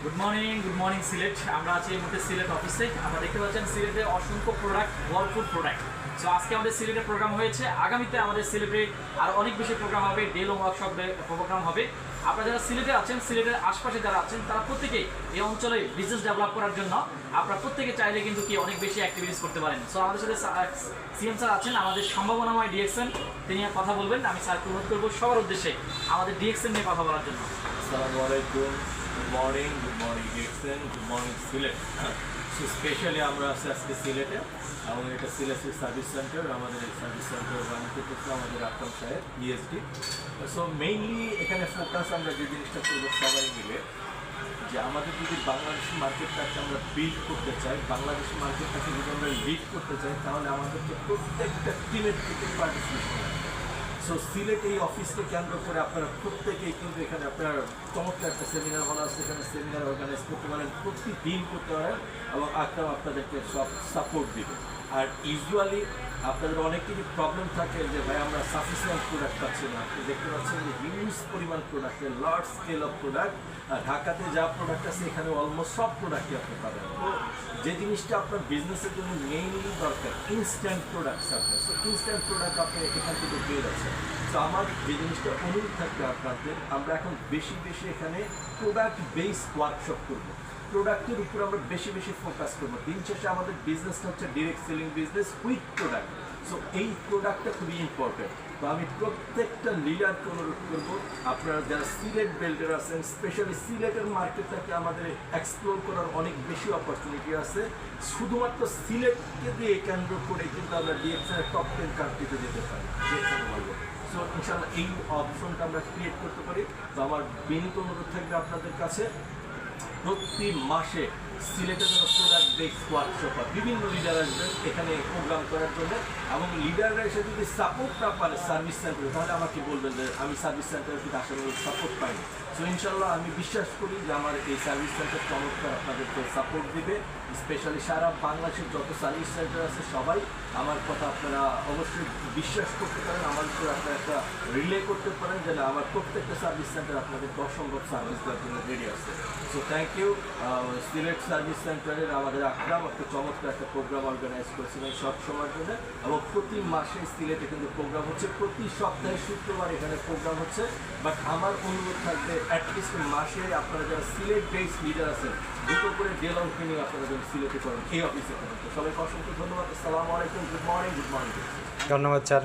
Good morning Sylhet. আমরা আছি এই মুহূর্তে সিলেট অফিসে। আমরা দেখতে পাচ্ছেন সিলেটে অসংখ্য প্রোডাক্ট, ওয়ালফুড প্রোডাক্ট। সো আজকে আমাদের সিলেটের প্রোগ্রাম হয়েছে, আগামীতে আমাদের সিলেটে আর অনেক বেশি প্রোগ্রাম হবে, ডেল ও ওয়ার্কশপ প্রোগ্রাম হবে। আপনারা যারা সিলেটে আছেন, সিলেটের আশপাশে যারা আছেন, তারা প্রত্যেকেই এই অঞ্চলে বিজনেস ডেভেলপ করার জন্য আপনারা প্রত্যেকে চাইলে কিন্তু কি অনেক বেশি অ্যাক্টিভিটিস করতে পারেন। সো আমাদের সাথে সিএম স্যার আছেন, আমাদের সম্ভাবনাময় ডিএক্সএন, তিনি কথা বলবেন। আমি স্যারকে অনুরোধ করবো সবার উদ্দেশ্যে আমাদের ডিএক্সএন নিয়ে কথা বলার জন্য। আসসালামু আলাইকুম, good morning DXN, good morning Sylhet. So specially আমরা আছি আজকে সিলেটে, এবং এটা সিলেটের সার্ভিস সেন্টার। আমাদের এই সার্ভিস সেন্টার রান করতেছে আমাদের আকরাম সাহেব ইএসডি। সো মেইনলি এখানে ফোকাস আমরা যে জিনিসটা করবো সবাই মিলে, যে আমাদের যদি বাংলাদেশি মার্কেটটাকে আমরা বিল্ড করতে চাই, বাংলাদেশি মার্কেটটাকে যদি আমরা লিড করতে চাই, তাহলে আমাদেরকে প্রত্যেকটা টিমের থেকে পার্টিসিপেট করতে হবে। সো সিলেট এই অফিসকে কেন্দ্র করে আপনারা প্রত্যেকেই কিন্তু এখানে আপনার চমৎকার একটা সেমিনার হল আছে, এখানে সেমিনার অর্গানাইজ করতে পারেন, প্রতিদিন করতে পারেন, এবং আকরাম আপনাদেরকে সব সাপোর্ট দিবে। আর ইউজুয়ালি আপনাদের অনেক কিছু প্রবলেম থাকে যে ভাই আমরা সাফিসিয়েন্ট প্রোডাক্ট পাচ্ছি না। আপনি দেখতে পাচ্ছেন যে হিউজ পরিমাণ প্রোডাক্টের লার্জ স্কেল অফ প্রোডাক্ট। ঢাকাতে যা প্রোডাক্ট আছে এখানে অলমোস্ট সব প্রোডাক্টই আপনি পাবেন। তো যে জিনিসটা আপনার বিজনেসের জন্য মেইনলি দরকার, ইনস্ট্যান্ট প্রোডাক্টস আপনার। সো ইনস্ট্যান্ট প্রোডাক্ট আপনি এখান থেকে পেয়ে যাচ্ছেন। তো আমার যে জিনিসটা অনুরোধ থাকবে আপনাদের, আমরা এখন বেশি বেশি এখানে প্রোডাক্ট বেসড ওয়ার্কশপ করবো, প্রোডাক্টের উপর আমরা বেশি বেশি ফোকাস করবো। দিন শেষে আমাদের বিজনেসটা হচ্ছে direct selling business with product. So এই প্রোডাক্টটা খুবই ইম্পর্টেন্ট। তো আমি প্রত্যেকটা লিডারকে অনুরোধ করবো, আপনারা যারা সিলেট বিল্ডার আছেন, স্পেশালি সিলেটের মার্কেটটাকে আমাদের এক্সপ্লোর করার অনেক বেশি অপরচুনিটি আছে। শুধুমাত্র সিলেটকে দিয়ে কেন্দ্র করে কিন্তু আমরা ডিএক্সএন টপ 10 কান্ট্রিতে যেতে পারি, ডিএক্সএন বলবো। সো ইনশাআল্লাহ এই অপশনটা আমরা ক্রিয়েট করতে পারি। তো আমার বিনীত অনুরোধ থাকবে আপনাদের কাছে, প্রতি মাসে সিলেটের জন্য প্রোডাক্ট বেসড ওয়ার্কশপ হয়, বিভিন্ন লিডার আসবেন এখানে প্রোগ্রাম করার জন্য, এবং লিডাররা এসে যদি সাপোর্ট না পারে সার্ভিস সেন্টারে, তাহলে আমাকে বলবেন যে আমি সার্ভিস সেন্টারে কিন্তু আসলে সাপোর্ট পাইনি। সো ইনশাল্লাহ আমি বিশ্বাস করি যে আমার এই সার্ভিস সেন্টার চমৎকার আপনাদেরকে সাপোর্ট দিবে। স্পেশালি সারা বাংলাদেশের যত সার্ভিস সেন্টার আছে সবাই আমার কথা আপনারা অবশ্যই বিশ্বাস করতে পারেন, আমার উপর আপনারা একটা রিলে করতে পারেন যে আমার প্রত্যেকটা সার্ভিস সেন্টার আপনাদের অসম্ভব সার্ভিস দেওয়ার জন্য রেডি আছে। So thank you. Sylhet service সেন্টারের আমাদের আকরাম একটা চমৎকার একটা প্রোগ্রাম অর্গানাইজ করেছিলেন সব সময়ের জন্য, এবং প্রতি মাসে সিলেটে কিন্তু প্রোগ্রাম হচ্ছে, প্রতি সপ্তাহে শুক্রবার এখানে প্রোগ্রাম হচ্ছে। বাট আমার অনুরোধ থাকবে অ্যাটলিস্ট মাসে আপনারা যারা সিলেট বেসড লিডার আছেন, দুটো করে ডে লং ট্রেনিং আপনারা যেন সিলেটে করেন এই অফিসে করেন। তো সবাইকে অসংখ্য ধন্যবাদ। আসসালামু আলাইকুম, গুড মর্নিং। ধন্যবাদ স্যার।